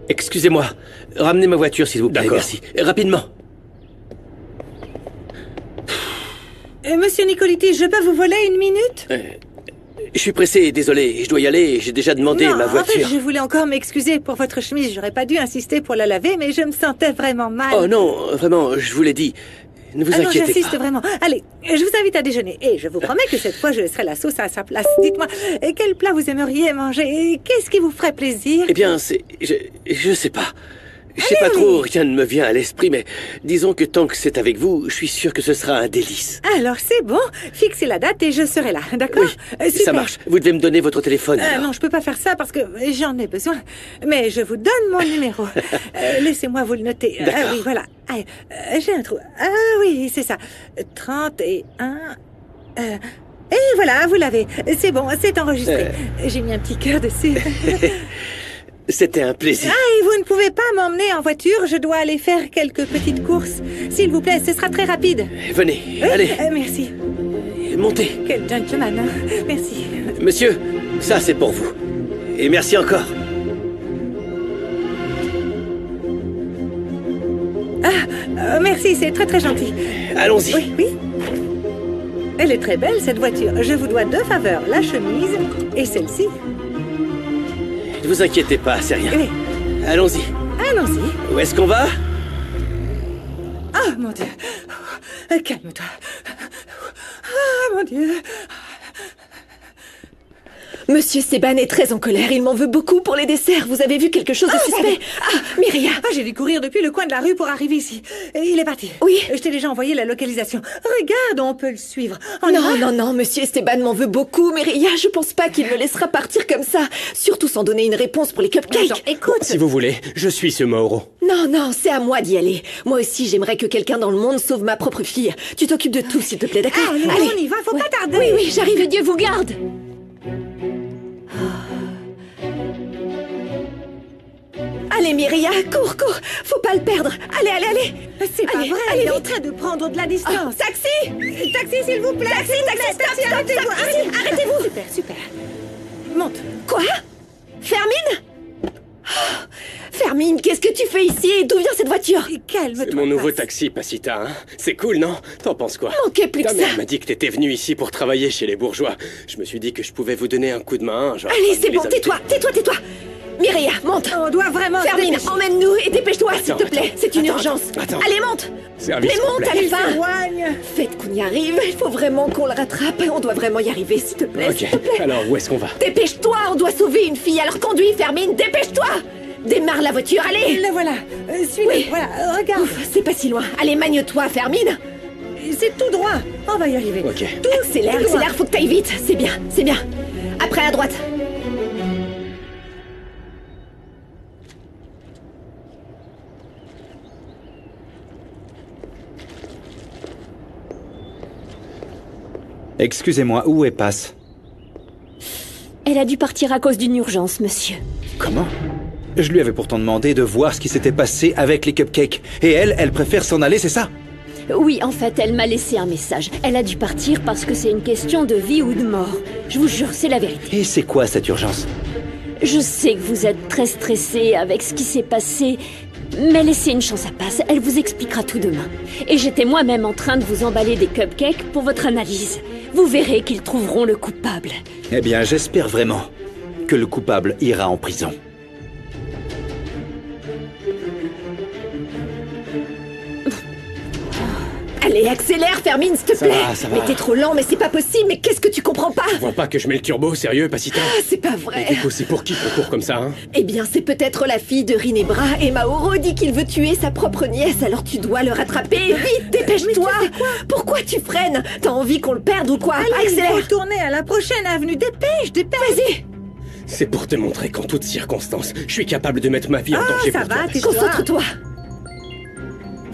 Excusez-moi. Ramenez ma voiture, s'il vous plaît. D'accord. Merci. Rapidement. Monsieur Nicoliti, je peux vous voler une minute? Je suis pressé, désolé. Je dois y aller. J'ai déjà demandé Non, ma en fait, voiture. je voulais encore m'excuser pour votre chemise. J'aurais pas dû insister pour la laver, mais je me sentais vraiment mal. Oh non, vraiment, je vous l'ai dit. Ne vous Ah non, inquiétez j'insiste pas. vraiment. Allez, je vous invite à déjeuner. Et je vous promets que cette fois, je laisserai la sauce à sa place. Dites-moi, quel plat vous aimeriez manger? Qu'est-ce qui vous ferait plaisir? Eh bien, c'est... Je sais pas. Je sais pas Allez. trop, rien ne me vient à l'esprit, mais disons que tant que c'est avec vous, je suis sûr que ce sera un délice. Alors, c'est bon. Fixez la date et je serai là, d'accord? Oui, ça marche. Vous devez me donner votre téléphone. alors. Non, je peux pas faire ça parce que j'en ai besoin. Mais je vous donne mon numéro. Laissez-moi vous le noter. Ah D'accord. oui, voilà. J'ai un trou. Ah oui, c'est ça. 31... et voilà, vous l'avez. C'est bon, c'est enregistré. J'ai mis un petit cœur dessus. C'était un plaisir. Ah, et vous ne pouvez pas m'emmener en voiture. Je dois aller faire quelques petites courses. S'il vous plaît, ce sera très rapide. Venez, Oui, allez, merci. montez. Quel gentleman, hein. Merci. Monsieur, ça c'est pour vous. Et merci encore. Merci, c'est très très gentil. Allons-y. Oui, oui. Elle est très belle, cette voiture. Je vous dois 2 faveurs, la chemise et celle-ci. Ne vous inquiétez pas, c'est rien. Oui, Allons-y. allons-y. Où est-ce qu'on va? Oh, mon Dieu. Calme-toi. Ah, mon Dieu. Monsieur Seban est très en colère, il m'en veut beaucoup pour les desserts. Vous avez vu quelque chose de suspect? Ah, Myria. Ah, j'ai dû courir depuis le coin de la rue pour arriver ici. Et il est parti. Oui. Je t'ai déjà envoyé la localisation. Regarde, on peut le suivre. On y Non, va? non, non, monsieur Esteban m'en veut beaucoup, Myria. Je pense pas qu'il me laissera partir comme ça. Surtout sans donner une réponse pour les cupcakes. Attends, écoute. Si vous voulez, je suis ce Mauro. Non, non, c'est à moi d'y aller. Moi aussi, j'aimerais que quelqu'un dans le monde sauve ma propre fille. Tu t'occupes de tout, s'il te plaît, d'accord? Ah, allez, on y va, faut pas tarder. Oui, oui, j'arrive, Dieu vous garde. Allez, Myria, cours, cours. Faut pas le perdre. Allez, allez, allez. C'est pas Allez, vrai, allez, il est en vite. train de prendre de la Oh, distance. taxi! Taxi, s'il vous plaît. Taxi, taxi, stop, stop, arrêtez-vous, stop, arrêtez- ici, arrêtez-vous. Super, super. Monte. Quoi? Fermine? Oh, Fermine, qu'est-ce que tu fais ici? D'où vient cette voiture? Calme-toi. C'est mon nouveau passe. taxi, Pasita, hein. C'est cool, non? T'en penses quoi? Manquait plus que Ta ça. mère m'a dit que t'étais venu ici pour travailler chez les bourgeois. Je me suis dit que je pouvais vous donner un coup de main, genre... Allez, c'est les bon, ajouter. tais-toi, tais-toi, tais-toi. Myria, monte. On doit vraiment... se Fermine, dépêcher. emmène-nous et dépêche-toi, s'il te Attends, plaît. C'est une attends, urgence. attends. Allez, monte. Service Mais monte, complet. allez, Il va. s'éloigne. Faites qu'on y arrive. Il faut vraiment qu'on le rattrape. On doit vraiment y arriver, s'il te plaît, s'il te Ok, plaît. alors où est-ce qu'on va? Dépêche-toi, on doit sauver une fille. Alors conduis, Fermine, dépêche-toi. Démarre la voiture, allez. Le voilà. Suis-le. Oui. Voilà, regarde. Ouf, c'est pas si loin. Allez, magne-toi, Fermine. C'est tout droit. On va y arriver. Ok. Tout Accélère, tout droit. accélère, faut que t'ailles vite. C'est bien, c'est bien. Après, à droite. Excusez-moi, où est Passe? Elle a dû partir à cause d'une urgence, monsieur. Comment? Je lui avais pourtant demandé de voir ce qui s'était passé avec les cupcakes. Et elle préfère s'en aller, c'est ça? Oui, en fait, elle m'a laissé un message. Elle a dû partir parce que c'est une question de vie ou de mort. Je vous jure, c'est la vérité. Et c'est quoi cette urgence? Je sais que vous êtes très stressé avec ce qui s'est passé, mais laissez une chance à Passe, elle vous expliquera tout demain. Et j'étais moi-même en train de vous emballer des cupcakes pour votre analyse. Vous verrez qu'ils trouveront le coupable. Eh bien, j'espère vraiment que le coupable ira en prison. Allez, accélère, Fermine, s'il te Ça plaît. va, ça va. Mais t'es trop lent, mais c'est pas possible. Mais qu'est-ce que tu comprends pas? Tu vois pas que je mets le turbo, sérieux, Pasita? Ah, c'est pas Et vrai. du coup, c'est pour qui qu'on court comme ça, hein? Eh bien, c'est peut-être la fille de Rinebra et Mauro dit qu'il veut tuer sa propre nièce, alors tu dois le rattraper. Vite, dépêche-toi. Pourquoi tu freines? T'as envie qu'on le perde ou quoi? Allez, il faut Accélère. tourner à la prochaine avenue. Dépêche, dépêche. Vas-y. C'est pour te montrer qu'en toutes circonstances, je suis capable de mettre ma vie en Ah, danger ça pour va, toi. t'es- Concentre-toi.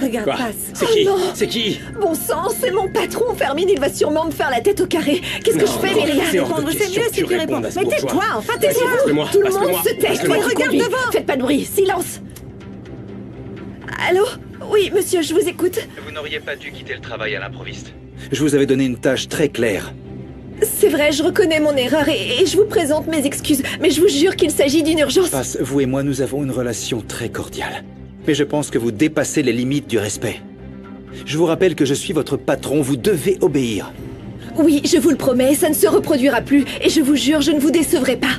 Regarde, Quoi? passe. C'est Oh qui? non. C'est qui? Bon sang, c'est mon patron, Fermine, il va sûrement me faire la tête au carré. Qu'est-ce que Non, je fais, non, Myria? c'est hors de Répondre, c'est question mieux que si tu réponds. répondes à ce Mais bourgeois. tais-toi, enfin, Vas-y, tais-toi. passe-le-moi, Tout le monde passe-le-moi, se tait, passe-le-moi. toi qui regarde conduis. devant. Faites pas de bruit, silence. Allô? Oui, monsieur, je vous écoute. Vous n'auriez pas dû quitter le travail à l'improviste. Je vous avais donné une tâche très claire. C'est vrai, je reconnais mon erreur et je vous présente mes excuses. Mais je vous jure qu'il s'agit d'une urgence. Passe, vous et moi, nous avons une relation très cordiale. Mais je pense que vous dépassez les limites du respect. Je vous rappelle que je suis votre patron, vous devez obéir. Oui, je vous le promets, ça ne se reproduira plus. Et je vous jure, je ne vous décevrai pas.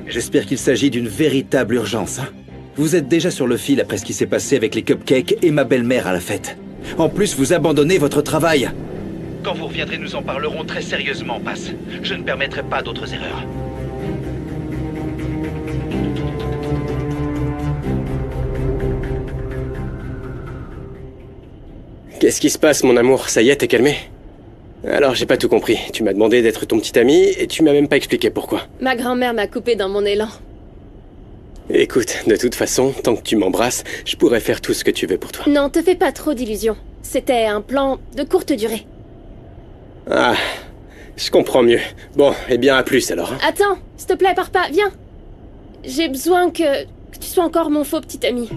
J'espère qu'il s'agit d'une véritable urgence. Hein. Vous êtes déjà sur le fil après ce qui s'est passé avec les cupcakes et ma belle-mère à la fête. En plus, vous abandonnez votre travail. Quand vous reviendrez, nous en parlerons très sérieusement, Passe. Je ne permettrai pas d'autres erreurs. Qu'est-ce qui se passe, mon amour? Ça y est, t'es calmé? Alors, j'ai pas tout compris. Tu m'as demandé d'être ton petit ami et tu m'as même pas expliqué pourquoi. Ma grand-mère m'a coupé dans mon élan. Écoute, de toute façon, tant que tu m'embrasses, je pourrais faire tout ce que tu veux pour toi. Non, te fais pas trop d'illusions. C'était un plan de courte durée. Ah, je comprends mieux. Bon, eh bien, à plus alors. Hein. Attends, s'il te plaît, pars pas, viens. J'ai besoin que tu sois encore mon faux petit ami.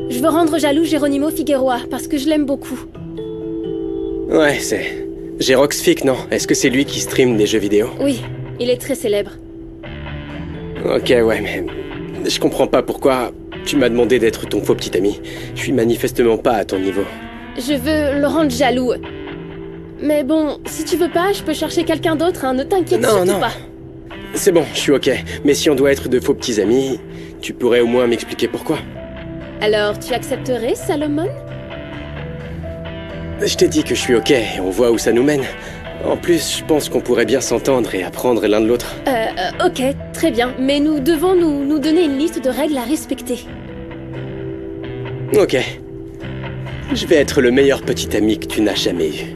Je veux rendre jaloux Geronimo Figueroa, parce que je l'aime beaucoup. Ouais, c'est... Geroxfic, non? Est-ce que c'est lui qui stream des jeux vidéo? Oui, il est très célèbre. Ok, ouais, mais... Je comprends pas pourquoi tu m'as demandé d'être ton faux petit ami. Je suis manifestement pas à ton niveau. Je veux le rendre jaloux. Mais bon, si tu veux pas, je peux chercher quelqu'un d'autre, hein, ne t'inquiète surtout pas. C'est bon, je suis ok. Mais si on doit être de faux petits amis, tu pourrais au moins m'expliquer pourquoi. Alors, tu accepterais, Salomon? Je t'ai dit que je suis ok, et on voit où ça nous mène. En plus, je pense qu'on pourrait bien s'entendre et apprendre l'un de l'autre. Ok, très bien. Mais nous devons nous donner une liste de règles à respecter. Ok. Je vais être le meilleur petit ami que tu n'as jamais eu.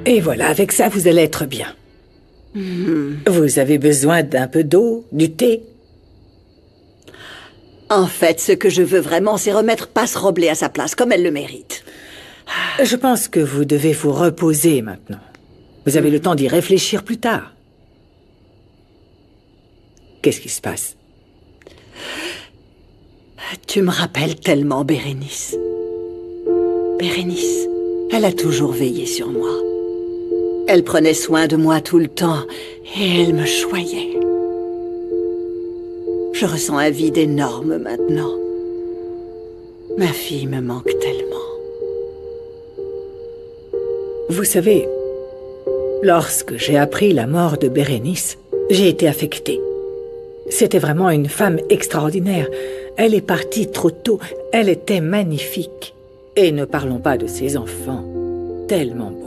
Et voilà, avec ça, vous allez être bien. Vous avez besoin d'un peu d'eau, du thé? En fait, ce que je veux vraiment, c'est remettre Passe Roblé à sa place, comme elle le mérite. Je pense que vous devez vous reposer maintenant. Vous avez le temps d'y réfléchir plus tard. Qu'est-ce qui se passe? Tu me rappelles tellement Bérénice. Bérénice, elle a toujours veillé sur moi. Elle prenait soin de moi tout le temps et elle me choyait. Je ressens un vide énorme maintenant. Ma fille me manque tellement. Vous savez, lorsque j'ai appris la mort de Bérénice, j'ai été affectée. C'était vraiment une femme extraordinaire. Elle est partie trop tôt. Elle était magnifique. Et ne parlons pas de ses enfants. Tellement beaux.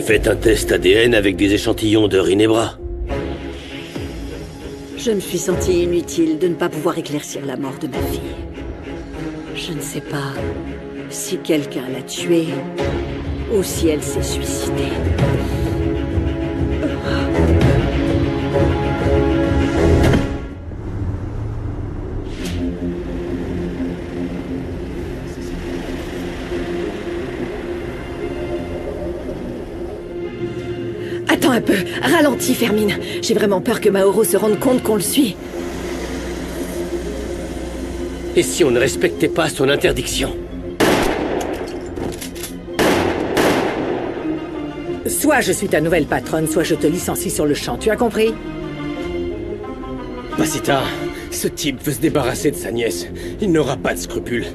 Faites un test ADN avec des échantillons de Rinebra. Je me suis sentie inutile de ne pas pouvoir éclaircir la mort de ma fille. Je ne sais pas si quelqu'un l'a tuée ou si elle s'est suicidée. Attends un peu, ralentis, Fermine. J'ai vraiment peur que Mauro se rende compte qu'on le suit. Et si on ne respectait pas son interdiction? Soit je suis ta nouvelle patronne, soit je te licencie sur le champ. Tu as compris? Pasita, ce type veut se débarrasser de sa nièce. Il n'aura pas de scrupules.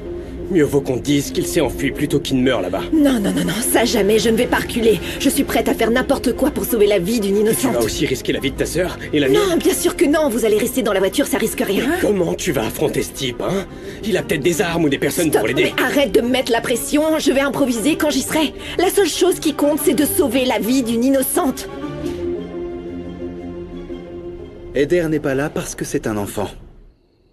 Mieux vaut qu'on dise qu'il s'est enfui plutôt qu'il ne meure là-bas. Non, ça jamais, je ne vais pas reculer. Je suis prête à faire n'importe quoi pour sauver la vie d'une innocente. Tu vas aussi risquer la vie de ta sœur et la mienne? Non, bien sûr que non, vous allez rester dans la voiture, ça risque rien. Comment tu vas affronter ce type, hein? Il a peut-être des armes ou des personnes pour l'aider. Mais arrête de me mettre la pression, je vais improviser quand j'y serai. La seule chose qui compte, c'est de sauver la vie d'une innocente. Eder n'est pas là parce que c'est un enfant.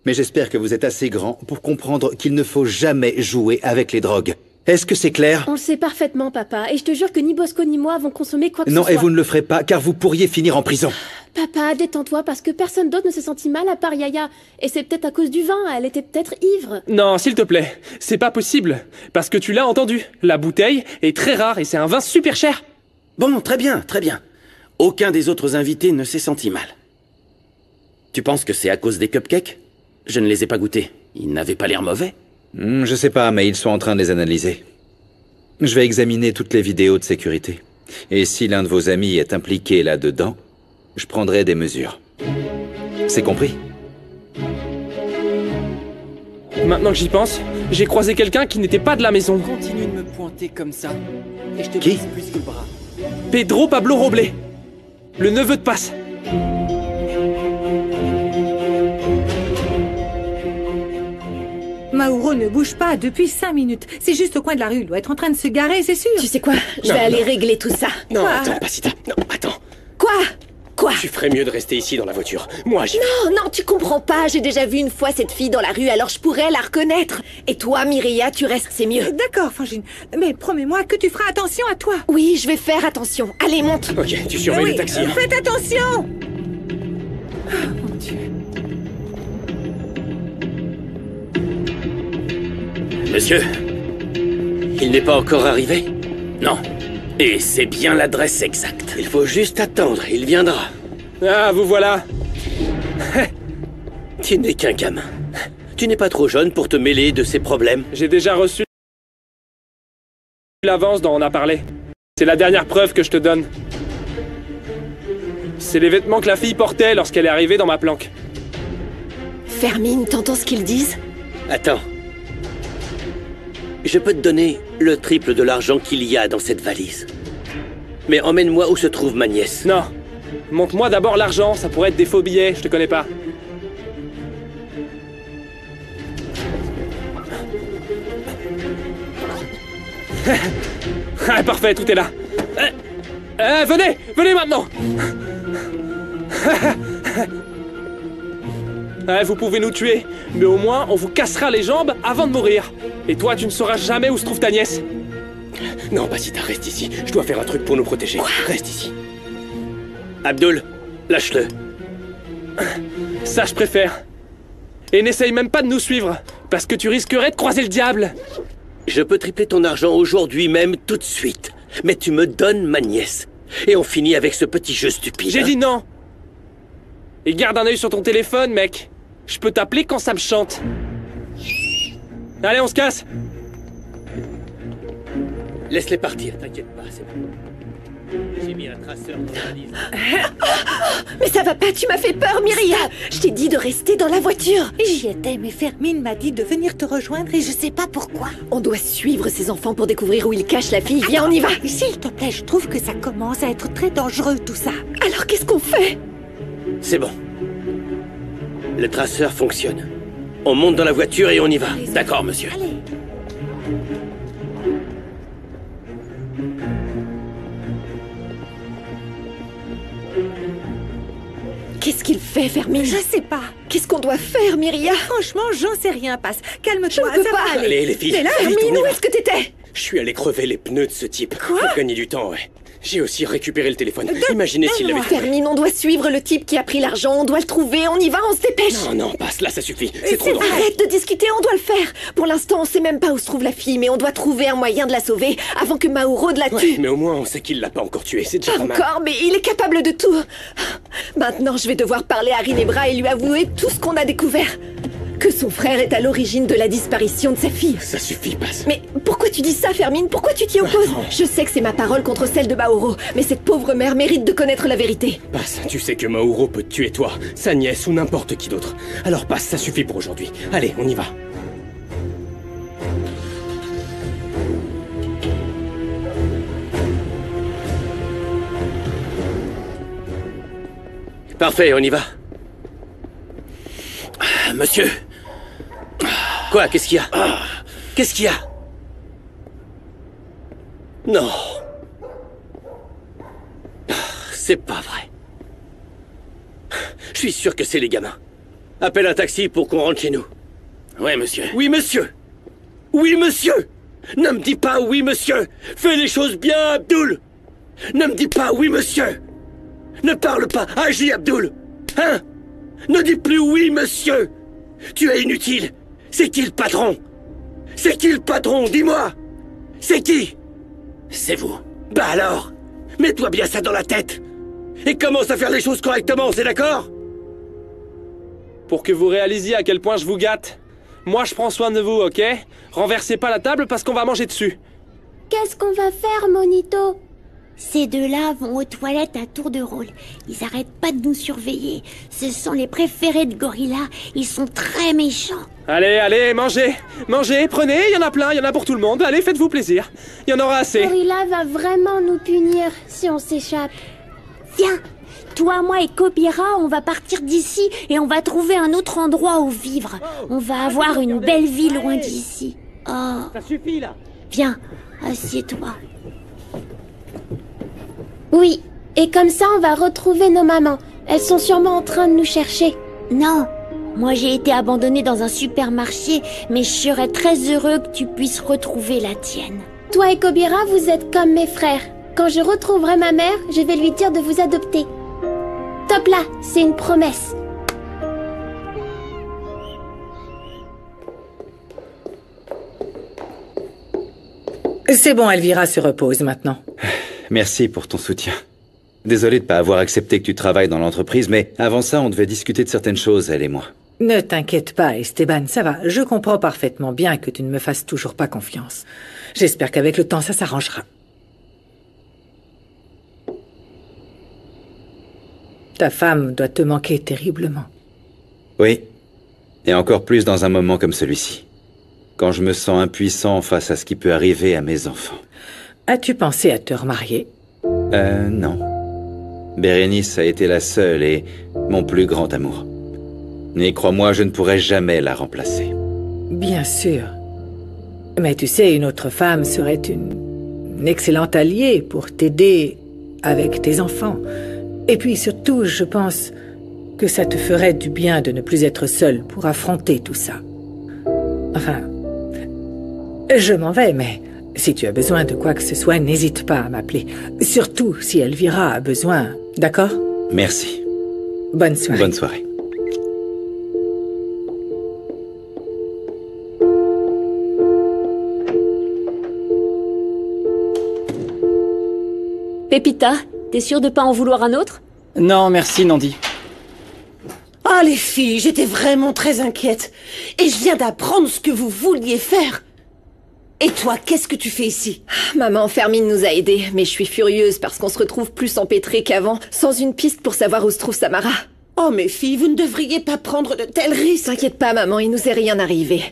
Mais j'espère que vous êtes assez grand pour comprendre qu'il ne faut jamais jouer avec les drogues. Est-ce que c'est clair? On le sait parfaitement, papa, et je te jure que ni Bosco ni moi avons consommé quoi que ce Non, soit. et vous ne le ferez pas, car vous pourriez finir en prison. Papa, détends-toi, parce que personne d'autre ne s'est senti mal à part Yaya. Et c'est peut-être à cause du vin, elle était peut-être ivre. Non, s'il te plaît, c'est pas possible. Parce que tu l'as entendu, la bouteille est très rare et c'est un vin super cher. Bon, très bien, très bien. Aucun des autres invités ne s'est senti mal. Tu penses que c'est à cause des cupcakes? Je ne les ai pas goûtés. Ils n'avaient pas l'air mauvais. Je sais pas, mais ils sont en train de les analyser. Je vais examiner toutes les vidéos de sécurité. Et si l'un de vos amis est impliqué là-dedans, je prendrai des mesures. C'est compris? Maintenant que j'y pense, j'ai croisé quelqu'un qui n'était pas de la maison. Continue de me pointer comme ça, et je te Qui brise plus que le bras. Pedro Pablo Roblé, le neveu de Paz. Mauro ne bouge pas depuis 5 minutes. C'est juste au coin de la rue. Il doit être en train de se garer, c'est sûr. Tu sais quoi? Je vais aller régler tout ça. Non, Quoi? attends, Pasita. Non, attends. Quoi? Quoi? Tu ferais mieux de rester ici dans la voiture. Moi, j'y vais. Non, tu comprends pas. J'ai déjà vu une fois cette fille dans la rue, alors je pourrais la reconnaître. Et toi, Mireia, tu restes, c'est mieux. D'accord, Frangine. Mais promets-moi que tu feras attention à toi. Oui, je vais faire attention. Allez, monte. Ok, tu surveilles Oui, le taxi. Hein. faites attention. Ah, mon Dieu. Monsieur, il n'est pas encore arrivé? Non. Et c'est bien l'adresse exacte. Il faut juste attendre, il viendra. Ah, vous voilà. Tu n'es qu'un gamin. Tu n'es pas trop jeune pour te mêler de ces problèmes. J'ai déjà reçu l'avance dont on a parlé. C'est la dernière preuve que je te donne. C'est les vêtements que la fille portait lorsqu'elle est arrivée dans ma planque. Fermine, t'entends ce qu'ils disent? Attends. Je peux te donner le triple de l'argent qu'il y a dans cette valise. Mais emmène-moi où se trouve ma nièce. Non. Montre-moi d'abord l'argent, ça pourrait être des faux billets, je te connais pas. Ah, parfait, tout est là. Venez maintenant. Vous pouvez nous tuer, mais au moins on vous cassera les jambes avant de mourir. Et toi, tu ne sauras jamais où se trouve ta nièce. Non, Pasita, reste ici. Je dois faire un truc pour nous protéger. Reste ici. Abdul, lâche-le. Ça, je préfère. Et n'essaye même pas de nous suivre, parce que tu risquerais de croiser le diable. Je peux tripler ton argent aujourd'hui même, tout de suite. Mais tu me donnes ma nièce. Et on finit avec ce petit jeu stupide. J'ai dit non. Et garde un œil sur ton téléphone, mec. Je peux t'appeler quand ça me chante. Allez, on se casse. Laisse-les partir, t'inquiète pas, c'est bon. J'ai mis un traceur dans la valise. Mais ça va pas, tu m'as fait peur, Mireia. Je t'ai dit de rester dans la voiture. J'y étais, mais Fermine m'a dit de venir te rejoindre et je sais pas pourquoi. On doit suivre ces enfants pour découvrir où ils cachent la fille. Viens, on y va. S'il te plaît, je trouve que ça commence à être très dangereux tout ça. Alors qu'est-ce qu'on fait? C'est bon. Le traceur fonctionne. On monte dans la voiture et on y va. D'accord, monsieur. Allez. Qu'est-ce qu'il fait, Fermine? Je sais pas. Qu'est-ce qu'on doit faire, Mireia? Franchement, j'en sais rien, Passe. Calme-toi, Je ne peux ça pas va aller. Allez, les filles. T'es là, vite, on y Fermine, où va. est-ce que t'étais? Je suis allé crever les pneus de ce type. Quoi? Pour gagner du temps, ouais. J'ai aussi récupéré le téléphone. Imaginez s'il l'avait trouvé. Fermine, on doit suivre le type qui a pris l'argent. On doit le trouver. On y va, on se dépêche. Non, passe, là, ça suffit. C'est trop dangereux. Arrête de discuter, on doit le faire. Pour l'instant, on sait même pas où se trouve la fille, mais on doit trouver un moyen de la sauver avant que Mauro la tue. Ouais, mais au moins, on sait qu'il l'a pas encore tué. C'est déjà pas mal. Encore, mais il est capable de tout. Maintenant, je vais devoir parler à Rinebra et lui avouer tout ce qu'on a découvert. Que son frère est à l'origine de la disparition de sa fille. Ça suffit, passe. Mais pourquoi tu dis ça, Fermine? Pourquoi tu t'y opposes? Je sais que c'est ma parole contre celle de Mauro, mais cette pauvre mère mérite de connaître la vérité. Passe, tu sais que Mauro peut te tuer toi, sa nièce ou n'importe qui d'autre. Alors passe, ça suffit pour aujourd'hui. Allez, on y va. Parfait, on y va. Monsieur. Quoi? Qu'est-ce qu'il y a? Qu'est-ce qu'il y a? Non. C'est pas vrai. Je suis sûr que c'est les gamins. Appelle un taxi pour qu'on rentre chez nous. Ouais, monsieur. Oui, monsieur. Oui, monsieur. Ne me dis pas oui, monsieur. Fais les choses bien, Abdul. Ne me dis pas oui, monsieur. Ne parle pas. Agis, Abdul. Hein? Ne dis plus oui, monsieur. Tu es inutile. C'est qui le patron? C'est qui le patron? Dis-moi. C'est qui? C'est vous. Bah alors, mets-toi bien ça dans la tête. Et commence à faire les choses correctement, c'est d'accord? Pour que vous réalisiez à quel point je vous gâte. Moi, je prends soin de vous, ok? Renversez pas la table parce qu'on va manger dessus. Qu'est-ce qu'on va faire, Monito? Ces deux-là vont aux toilettes à tour de rôle. Ils arrêtent pas de nous surveiller. Ce sont les préférés de Gorilla. Ils sont très méchants. Allez, allez, mangez. Mangez, prenez, il y en a plein, il y en a pour tout le monde. Allez, faites-vous plaisir. Il y en aura assez. Gorilla va vraiment nous punir si on s'échappe. Viens, toi, moi et Kobira, on va partir d'ici et on va trouver un autre endroit où vivre. On va avoir une belle vie loin d'ici. Oh. Ça suffit, là. Viens, assieds-toi. Oui, et comme ça on va retrouver nos mamans. Elles sont sûrement en train de nous chercher. Non, moi j'ai été abandonnée dans un supermarché, mais je serais très heureux que tu puisses retrouver la tienne. Toi et Kobira, vous êtes comme mes frères. Quand je retrouverai ma mère, je vais lui dire de vous adopter. Top là, c'est une promesse. C'est bon, Elvira se repose maintenant. Merci pour ton soutien. Désolé de pas avoir accepté que tu travailles dans l'entreprise, mais avant ça, on devait discuter de certaines choses, elle et moi. Ne t'inquiète pas, Esteban, ça va. Je comprends parfaitement bien que tu ne me fasses toujours pas confiance. J'espère qu'avec le temps, ça s'arrangera. Ta femme doit te manquer terriblement. Oui, et encore plus dans un moment comme celui-ci. Quand je me sens impuissant face à ce qui peut arriver à mes enfants. As-tu pensé à te remarier? Non. Bérénice a été la seule et mon plus grand amour. Mais crois-moi, je ne pourrai jamais la remplacer. Bien sûr. Mais tu sais, une autre femme serait une excellente alliée pour t'aider avec tes enfants. Et puis surtout, je pense que ça te ferait du bien de ne plus être seule pour affronter tout ça. Enfin, je m'en vais, mais si tu as besoin de quoi que ce soit, n'hésite pas à m'appeler. Surtout si Elvira a besoin, d'accord? Merci. Bonne soirée. Bonne soirée. Pépita, t'es sûre de pas en vouloir un autre? Non, merci, Nandi. Ah, les filles, j'étais vraiment très inquiète. Et je viens d'apprendre ce que vous vouliez faire. Et toi, qu'est-ce que tu fais ici? Maman Fermine nous a aidés, mais je suis furieuse parce qu'on se retrouve plus empêtrés qu'avant, sans une piste pour savoir où se trouve Samara. Oh, mes filles, vous ne devriez pas prendre de tels risques. T'inquiète pas, maman, il nous est rien arrivé.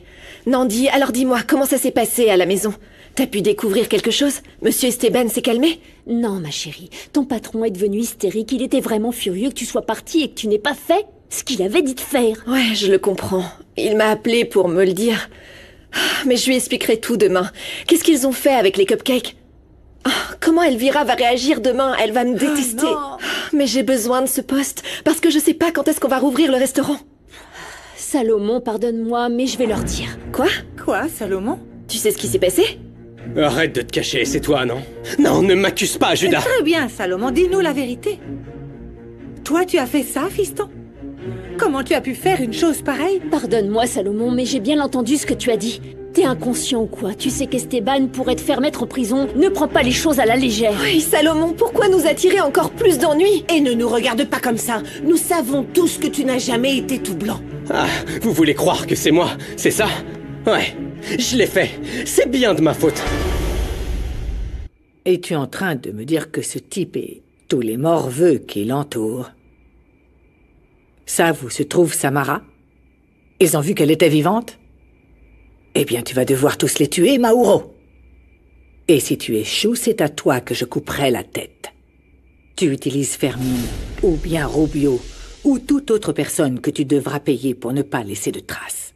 Nandi, alors dis-moi, comment ça s'est passé à la maison? T'as pu découvrir quelque chose? Monsieur Esteban s'est calmé? Non, ma chérie, ton patron est devenu hystérique, il était vraiment furieux que tu sois partie et que tu n'aies pas fait ce qu'il avait dit de faire. Ouais, je le comprends. Il m'a appelé pour me le dire. Mais je lui expliquerai tout demain. Qu'est-ce qu'ils ont fait avec les cupcakes? Comment Elvira va réagir demain? Elle va me détester. Mais j'ai besoin de ce poste, parce que je sais pas quand est-ce qu'on va rouvrir le restaurant. Salomon, pardonne-moi, mais je vais leur dire. Quoi, Salomon? Tu sais ce qui s'est passé? Arrête de te cacher, c'est toi, non? Non, ne m'accuse pas, Judas! Très bien, Salomon, dis-nous la vérité. Toi, tu as fait ça, fiston? Comment tu as pu faire une chose pareille? Pardonne-moi, Salomon, mais j'ai bien entendu ce que tu as dit. T'es inconscient ou quoi? Tu sais qu'Esteban pourrait te faire mettre en prison. Ne prends pas les choses à la légère. Oui, Salomon, pourquoi nous attirer encore plus d'ennuis? Et ne nous regarde pas comme ça. Nous savons tous que tu n'as jamais été tout blanc. Ah, vous voulez croire que c'est moi, c'est ça? Ouais, je l'ai fait. C'est bien de ma faute. Es-tu en train de me dire que ce type et tous les morveux qui l'entourent savent où se trouve Samara? Ils ont vu qu'elle était vivante? Eh bien, tu vas devoir tous les tuer, Mauro. Et si tu échoues, c'est à toi que je couperai la tête. Tu utilises Fermine, ou bien Rubio, ou toute autre personne que tu devras payer pour ne pas laisser de traces.